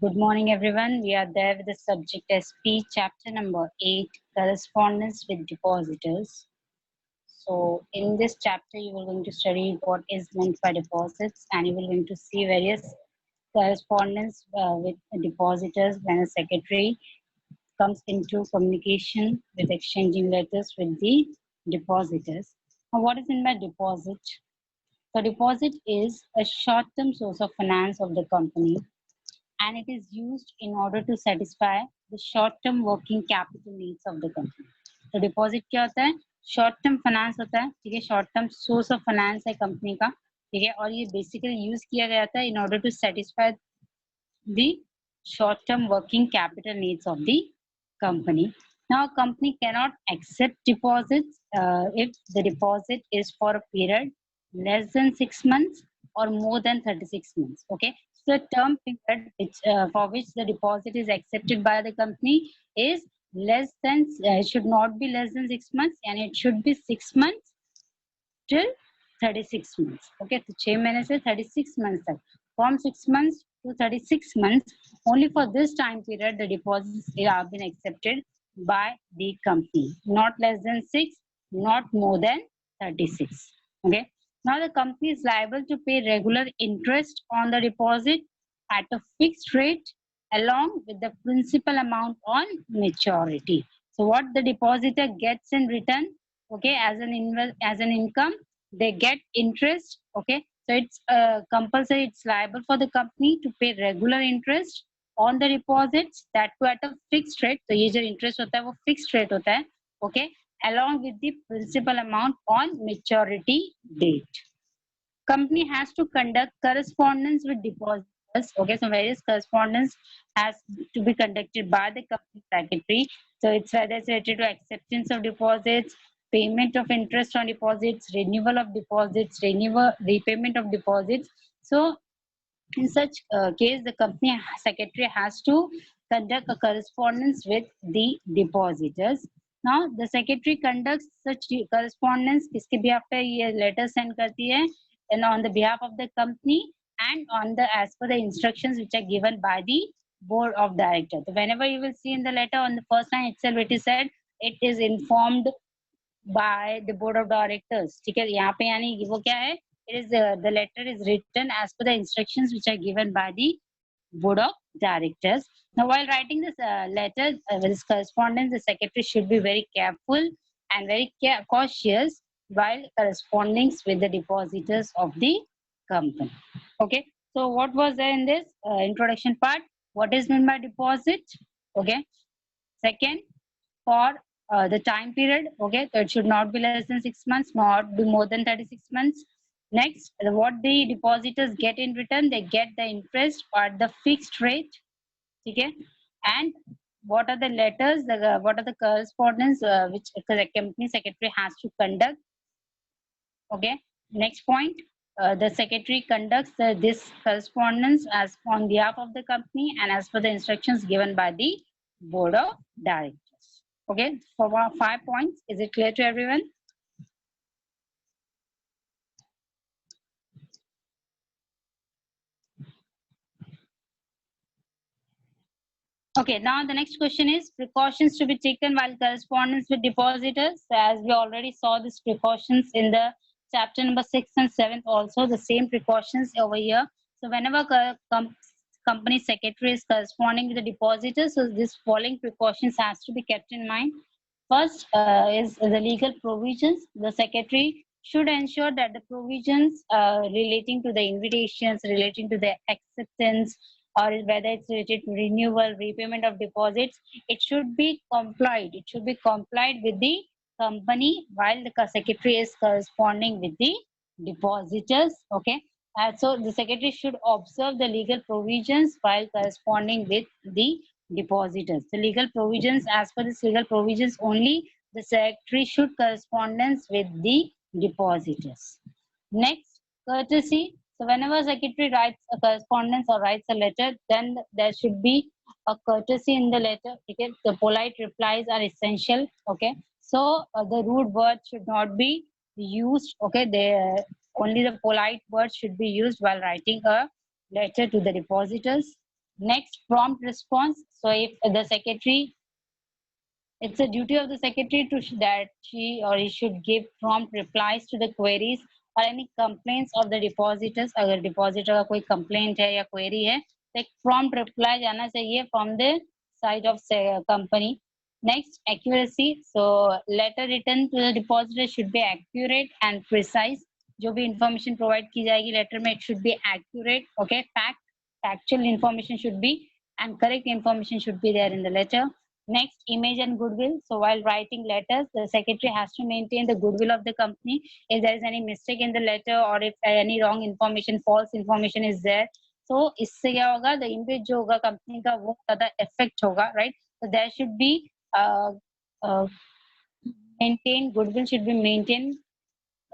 Good morning, everyone. We are there with the subject SP Chapter number 8, Correspondence with Depositors. So, in this chapter, you are going to study what is meant by deposits, and you will going to see various correspondence with depositors when a secretary comes into communication with exchanging letters with the depositors. Now, what is meant by deposit? So, deposit is a short-term source of finance of the company, and it is used in order to satisfy the short-term working capital needs of the company. तो deposit क्या होता है? Short term finance होता है, ठीक है, short term source of finance है company का, ठीक है, और ये बेसिकली यूज किया गया था in order to satisfy the short term working capital needs of the company. Now, a company cannot accept deposits if the deposit is for a period less than 6 months or more than 36 months. Okay, so the term period for which the deposit is accepted by the company is less than, it should not be less than 6 months, and it should be 6 months till 36 months. Okay, so 6 महीने से 36 months तक, from 6 months to 36 months, only for this time period the deposits have been accepted by the company, not less than 6, not more than 36. Okay, now the company is liable to pay regular interest on the deposit at a fixed rate along with the principal amount on maturity. So what the depositor gets in return, okay, as an income, they get interest. Okay, so it's compulsory, it's liable for the company to pay regular interest on the deposits, that too at a fixed rate. So ये जो interest होता है वो fixed rate होता है, okay, along with the principal amount on maturity date. Company has to conduct correspondence with depositors. Okay, so various correspondence has to be conducted by the company secretary. So it's whether it's related to acceptance of deposits, payment of interest on deposits, renewal of deposits, repayment of deposits. So in such case, the company secretary has to conduct a correspondence with the depositors. Now, the secretary conducts such correspondence किसके behalf पे ये letter send करती है, and on the behalf of the company and on the as per the instructions which are given by the board of directors. So whenever you will see in the letter on the first line itself, it is said it is informed by the board of directors. ठीक है, यहाँ पे यानी वो क्या है? It is the letter is written as per the instructions which are given by the board of directors. Now, while writing this letter, this correspondence, the secretary should be very careful and very cautious while corresponding with the depositors of the company. Okay, so what was there in this introduction part? What is meant by deposit? Okay, second, for the time period, okay, so it should not be less than 6 months, not be more than 36 months. Next, what the depositors get in return, they get the interest at the fixed rate. Okay, and what are the letters, what are the correspondence which the company secretary has to conduct. Okay, next point, the secretary conducts this correspondence as on behalf of the company and as per the instructions given by the board of directors. Okay, for 5 points. Is it clear to everyone? Okay, now the next question is precautions to be taken while correspondence with depositors. As we already saw these precautions in the chapter number 6 and 7, also the same precautions over here. So whenever company secretary is corresponding with the depositors, so this following precautions has to be kept in mind. First is the legal provisions. The secretary should ensure that the provisions relating to the invitations, relating to the acceptance, or whether it's related to renewal, repayment of deposits, it should be complied. It should be complied with the company while the secretary is corresponding with the depositors. Okay, so the secretary should observe the legal provisions while corresponding with the depositors. The legal provisions, as per this legal provisions only, the secretary should correspondence with the depositors. Next, courtesy. So whenever secretary writes a correspondence or writes a letter, then there should be a courtesy in the letter. Okay, the polite replies are essential. Okay, so the rude words should not be used. Okay, only the polite words should be used while writing a letter to the depositors. Next, prompt response. So if the secretary, it's a duty of the secretary to that she or he should give prompt replies to the queries or any complaints of the depositors. अगर depositor का कोई complaint है या query है, तो एक prompt reply जाना चाहिए from the side of company. Next, accuracy. So letter written to the depositor should be accurate and precise. जो भी information provide की जाएगी letter में, it should be accurate. Okay, factual information should be and correct information should be there in the letter. Next, image and goodwill. So while writing letters, the secretary has to maintain the goodwill of the company. If there is any mistake in the letter or if any wrong information, false information is there, so इससे क्या होगा, the image जो होगा company का वो ज़्यादा effect होगा, right? So there should be uh, uh, maintained, goodwill should be maintained.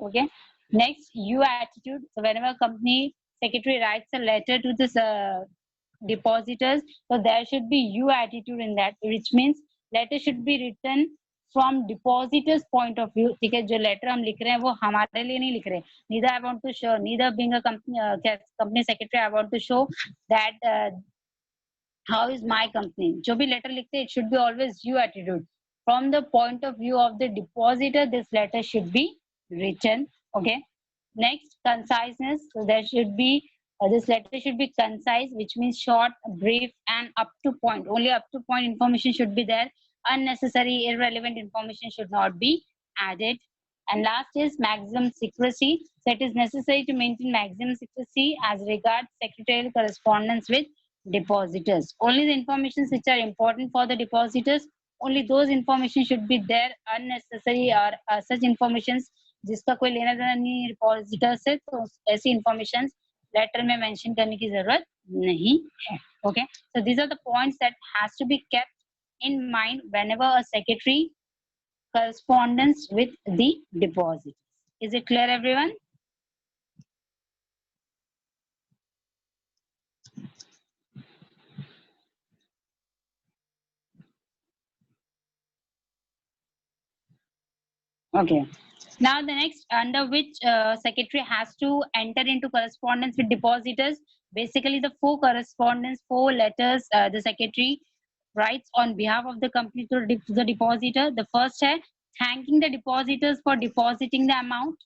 Okay. Next, you attitude. So whenever company secretary writes a letter to this depositors, so there should be you attitude in that, which means letter should be written from depositors point of view. ठीक है, जो letter हम लिख रहे हैं वो हमारे लिए नहीं लिख रहे. Neither I want to show, neither being a company secretary, I want to show that how is my company. जो भी letter लिखते हैं, it should be always you attitude. From the point of view of the depositor, this letter should be written. Okay. Next, conciseness. So there should be this letter should be concise, which means short, brief, and up to point. Only up to point information should be there. Unnecessary, irrelevant information should not be added. And last is maximum secrecy. So it is necessary to maintain maximum secrecy as regards secretarial correspondence with depositors. Only the informations which are important for the depositors, only those information should be there. Unnecessary or such informations जिसका कोई लेना देना नहीं depositor से, तो ऐसी information letter में mention करने की जरूरत नहीं है. Okay, so these are the points that has to be kept in mind whenever a secretary correspondence with the depositors. Is it clear, everyone? Okay. Now the next, under which secretary has to enter into correspondence with depositors. Basically, the four correspondence, four letters the secretary writes on behalf of the company to the depositor. The first है thanking the depositors for depositing the amount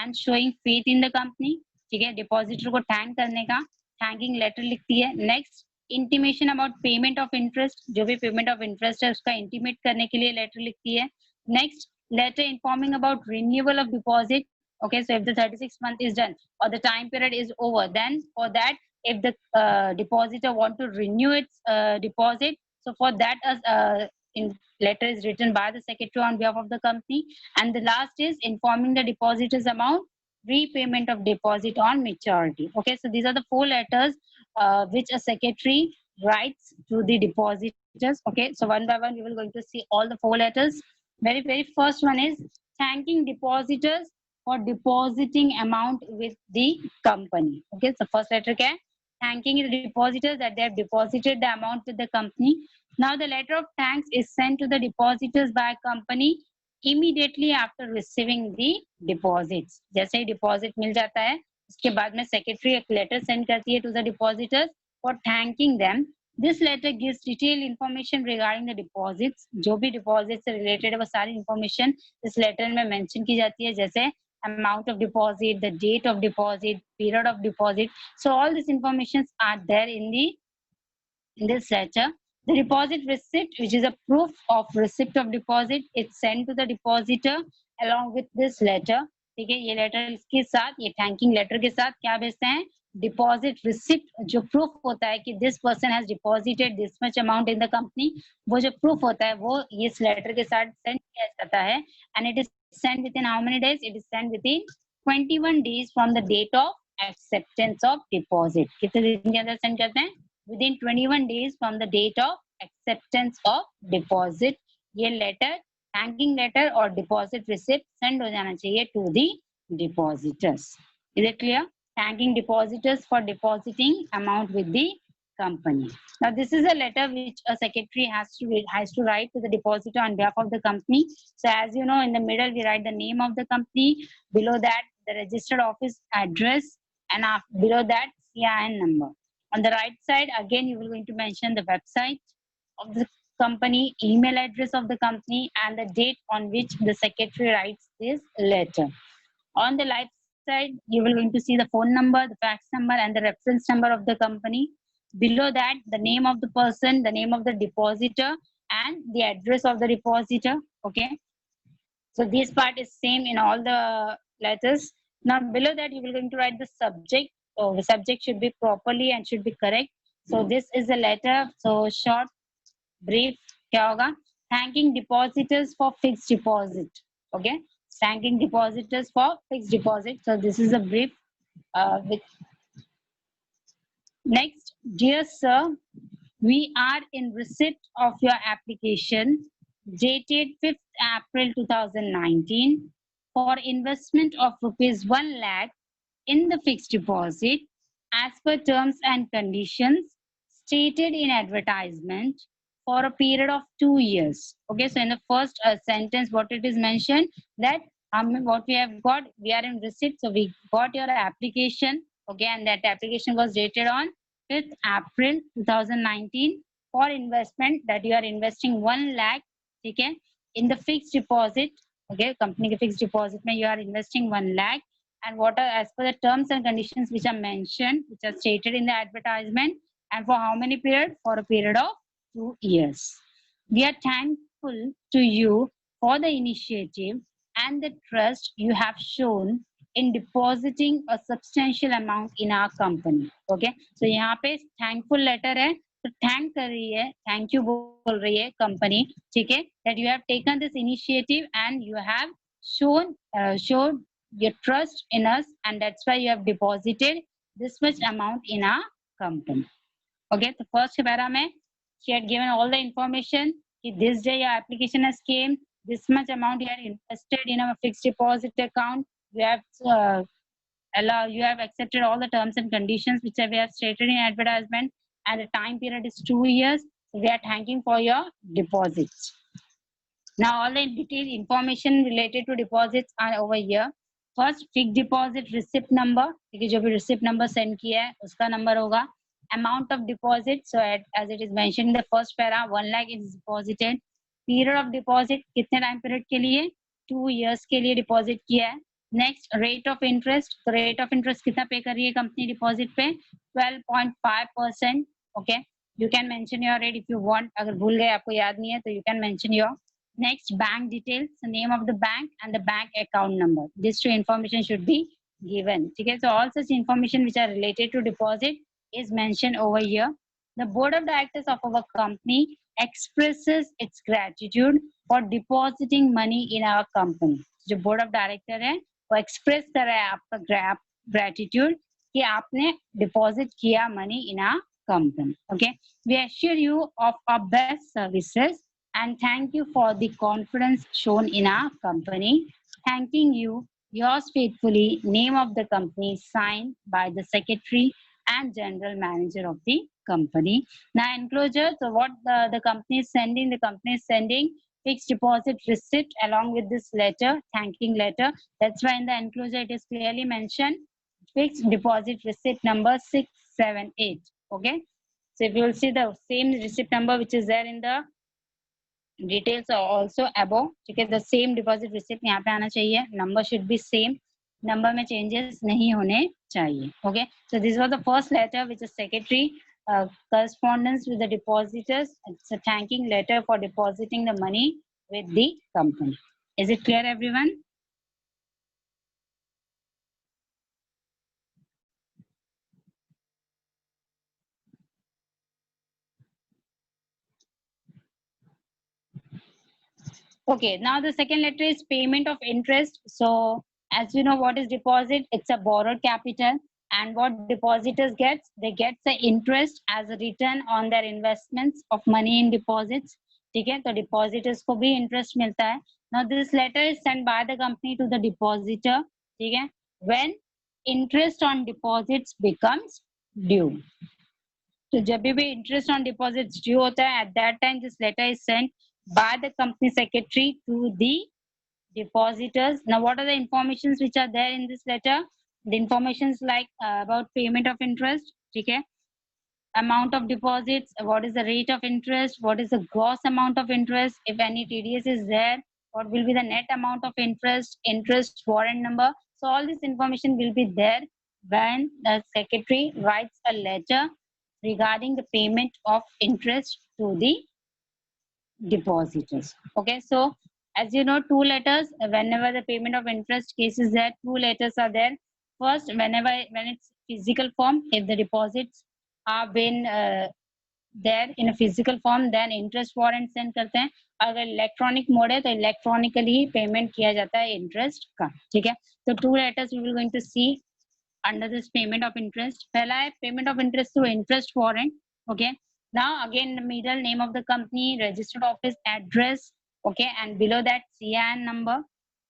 and showing faith in the company. ठीक है, depositor को thank करने का thanking letter लिखती है. Next, intimation about payment of interest. जो भी payment of interest है उसका intimate करने के लिए letter लिखती है. Next, letter informing about renewal of deposit. Okay, so if the 36 month is done or the time period is over, then for that, if the depositor want to renew its deposit, so for that in letter is written by the secretary on behalf of the company. And the last is informing the depositors amount, repayment of deposit on maturity. Okay, so these are the four letters which a secretary writes to the depositors. Okay, so one by one we will going to see all the four letters. Very first one is thanking depositors for depositing amount with the company. Okay, so first letter क्या है? Thanking the depositors that they have deposited the amount with the company. Now the letter of thanks is sent to the depositors by company immediately after receiving the deposits. जैसे ही deposit मिल जाता है, उसके बाद में secretary एक letter send करती है to the depositors for thanking them. This letter gives detailed information regarding the deposits. जो भी deposits से related है वो सारी information इस letter में mention की जाती है, जैसे amount of deposit, the date of deposit, period of deposit. So all these informations are there in this letter. The deposit receipt, which is a proof of receipt of deposit, it's sent to the depositor along with this letter. ठीक है, ये letter के साथ, ये thanking letter के साथ क्या भेजते हैं? डिपॉजिट रिसिप्ट, जो प्रूफ होता है कि this person has deposited this much amount in the company, वो जो प्रूफ होता है वो इस लेटर के साथ सेंड किया जाता है. And it is send within how many days? It is send within 21 days from the date of acceptance of deposit. कितने दिन के अंदर सेंड करते हैं? Within 21 days from the date of acceptance of deposit. ये letter, thanking letter और deposit receipt send हो जाना चाहिए to the depositors. Is it clear? Thanking depositors for depositing amount with the company. Now this is a letter which a secretary has to write to the depositor on behalf of the company. So as you know, in the middle we write the name of the company. Below that the registered office address, and below that CIN number. On the right side, again, you will going to mention the website of the company, email address of the company, and the date on which the secretary writes this letter. On the left side, you will going to see the phone number, the fax number, and the reference number of the company. Below that, the name of the person, the name of the depositor, and the address of the depositor. Okay. So this part is same in all the letters. Now below that, you will going to write the subject. So the subject should be properly and should be correct. So this is a letter. So short, brief, क्या होगा? Thanking depositors for fixed deposit. Okay, thanking depositors for fixed deposit. So this is a brief. With next, dear sir, we are in receipt of your application dated 5th April 2019 for investment of rupees 1 lakh in the fixed deposit as per terms and conditions stated in advertisement for a period of 2 years. Okay, so in the first sentence, what it is mentioned that what we have got, we are in receipt. So we got your application. Okay, and that application was dated on 5th April 2019 for investment that you are investing 1 lakh. Okay, in the fixed deposit. Okay, company fixed deposit mein you are investing 1 lakh, and what are as per the terms and conditions which are mentioned, which are stated in the advertisement, and for how many period? For a period of 2 years. We are thankful to you for the initiative and the trust you have shown in depositing a substantial amount in our company. Okay, so यहाँ पे thankful letter है, तो thank कर रही है, thank you बोल रही है company, ठीक है, that you have taken this initiative and you have shown your trust in us, and that's why you have deposited this much amount in our company. Okay, the first para mein she had given all the information. This day your application has came. This much amount you had invested in a fixed deposit account. You have you have accepted all the terms and conditions which we have stated in advertisement, and the time period is 2 years. So we are thanking for your deposits. Now all the detailed information related to deposits are over here. First, fixed deposit receipt number, क्योंकि जो भी receipt number send किया है उसका number होगा. Amount of deposit, so as it is mentioned in the first para, 1 lakh is deposited. Period of deposit, कितने time period के लिए? 2 years के लिए deposit किया है. Next, rate of interest, तो rate of interest कितना pay कर रही है company deposit पे? 12.5%. Okay, you can mention your rate if you want. अगर भूल गए आपको याद नहीं है तो you can mention your. Next, bank details, the name of the bank and the bank account number. These two information should be given. Okay, so all such information which are related to deposit is mentioned over here. The board of directors of our company expresses its gratitude for depositing money in our company. जो board of director है वो express कर रहा है आपका gratitude कि आपने deposit किया money in our company. Okay, we assure you of our best services and thank you for the confidence shown in our company. Thanking you, yours faithfully, name of the company signed by the secretary and general manager of the company. Now enclosure, so what the company is sending fixed deposit receipt along with this letter, thanking letter. That's why in the enclosure it is clearly mentioned fixed deposit receipt number 678. Okay, so if you will see the same receipt number which is there in the details are also above. Okay, the same deposit receipt यहाँ पे आना चाहिए. Number should be same. Number में changes नहीं होने चाहिए. Okay, so this was the first letter which is secretary correspondence with the depositors. It's a thanking letter for depositing the money with the company. Is it clear, everyone? Okay, now the second letter is payment of interest. So as you know what is deposit, it's a borrowed capital, and what depositors gets, they get the interest as a return on their investments of money in deposits. ठीक है, तो depositors को भी interest मिलता है. Now this letter is sent by the company to the depositor. ठीक है, when interest on deposits becomes due. तो जब भी interest on deposits due होता है, at that time this letter is sent by the company secretary to the depositors. Now what are the informations which are there in this letter? The informations like about payment of interest. ठीक है, amount of deposits, what is the rate of interest, what is the gross amount of interest, if any TDS is there, what will be the net amount of interest, interest warrant number. So all this information will be there when the secretary writes a letter regarding the payment of interest to the depositors. Okay, so as you know, two letters, whenever the payment of interest case is there, two letters are there. First, when it's physical form, if the deposits are been there in a physical form, then interest warrant send करते हैं. अगर electronic mode है तो electronically ही payment किया जाता है interest का. ठीक है, तो two letters we will going to see under this payment of interest. पहला है payment of interest through interest warrant. Okay, now again the middle name of the company, registered office address. Okay, and below that CIN number.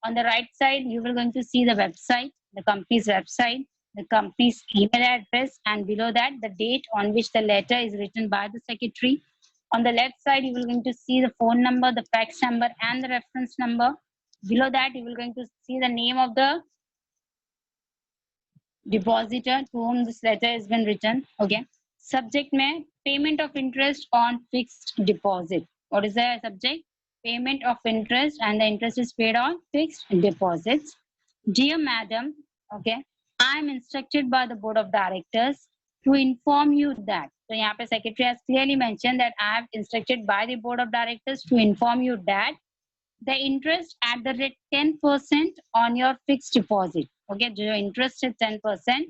On the right side you will going to see the website, the company's website, the company's email address, and below that the date on which the letter is written by the secretary. On the left side you will going to see the phone number, the fax number, and the reference number. Below that you will going to see the name of the depositor to whom this letter has been written. Okay, subject में payment of interest on fixed deposit. What is the subject? Payment of interest, and the interest is paid on fixed deposits. Dear madam, okay, I am instructed by the board of directors to inform you that. So यहाँ पे secretary has clearly mentioned that I have instructed by the board of directors to inform you that the interest at the rate 10% on your fixed deposit. Okay, जो interest है 10%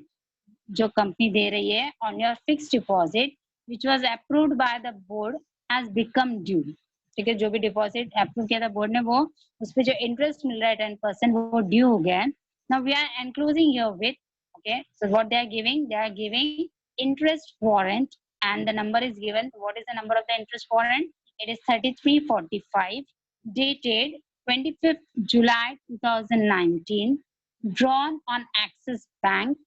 जो company दे रही है on your fixed deposit which was approved by the board has become due. ठीक है, जो भी deposit approve किया था board ने वो उस पे जो interest मिल रहा है 10% वो due हो गया है. Now we are enclosing here with, okay, so what they are giving interest warrant, and the number is given. What is the number of the interest warrant? It is 3345 dated 25th July 2019, drawn on Axis Bank,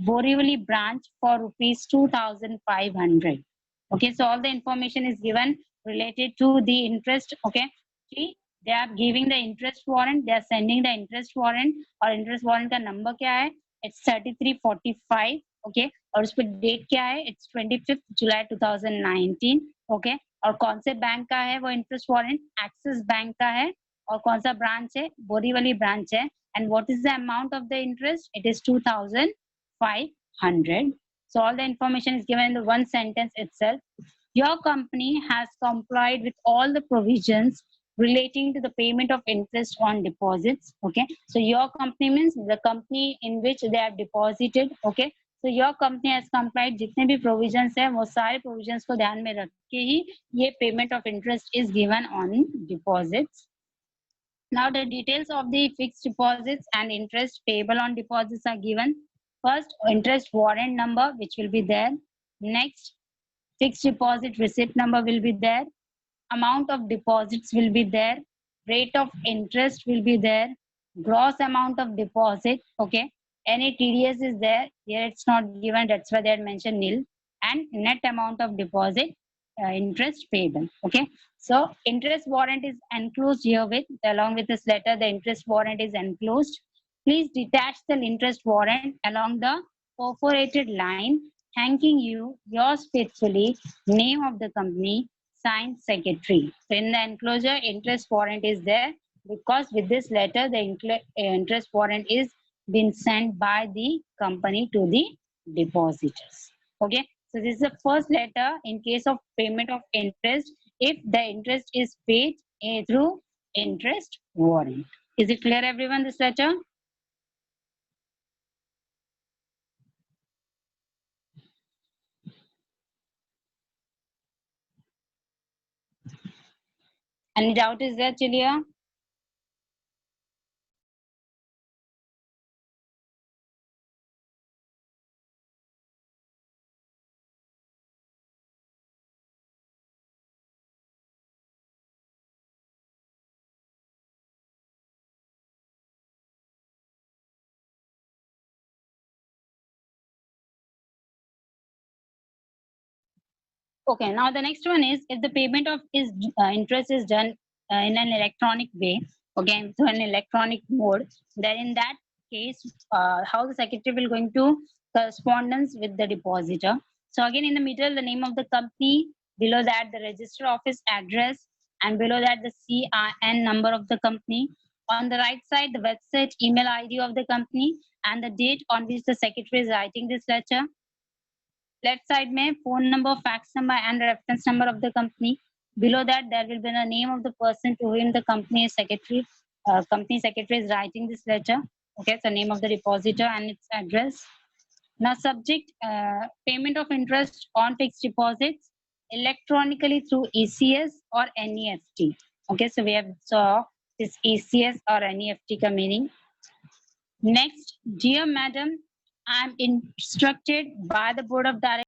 Borivali branch for rupees 2,500. Okay, so all the information is given related to the interest. Okay, see, they are giving the interest warrant, they are sending the interest warrant, और interest warrant का number क्या है? It's 3345. Okay, और उस पर date क्या है? It's 25th July 2019. Okay, और कौन से बैंक का है वो इंटरेस्ट वारंट? एक्सिस बैंक का है. और कौन सा ब्रांच है? बोरीवली ब्रांच है. And what is the amount of the interest? It is 2,500. So all the information is given in the one sentence itself. Your company has complied with all the provisions relating to the payment of interest on deposits. Okay, so your company means the company in which they are deposited. Okay, so your company has complied. जितने भी provisions है वो सारे provisions को ध्यान में रख के ही ये payment of interest is given on deposits. Now the details of the fixed deposits and interest payable on deposits are given. First, interest warrant number which will be there. Next, fixed deposit receipt number will be there. Amount of deposits will be there. Rate of interest will be there. Gross amount of deposit. Okay, any TDS is there. Here it's not given, that's why they had mentioned nil. And net amount of deposit, interest payable. Okay, so interest warrant is enclosed here with, along with this letter, the interest warrant is enclosed. Please detach the interest warrant along the perforated line. Thanking you, yours faithfully, name of the company, signed secretary. So in the enclosure, interest warrant is there because with this letter, the interest warrant is been sent by the company to the depositors. Okay, so this is the first letter in case of payment of interest if the interest is paid through interest warrant. Is it clear, everyone, this letter? Any doubt is there, Chilia? Okay, now the next one is if the payment of is interest is done in an electronic way, okay, so an electronic mode, then in that case, how the secretary will going to correspondence with the depositor. So again, in the middle, the name of the company, below that, the register office address, and below that, the CIN number of the company. On the right side, the website email ID of the company and the date on which the secretary is writing this letter. Left side में phone number, fax number, and reference number of the company. Below that, there will be the name of the person to whom the company secretary is writing this letter. Okay, so name of the depositor and its address. Now, subject payment of interest on fixed deposits electronically through ECS or NEFT. Okay, so we have saw this ECS or NEFT ka meaning. Next, dear madam, I am instructed by the board of directors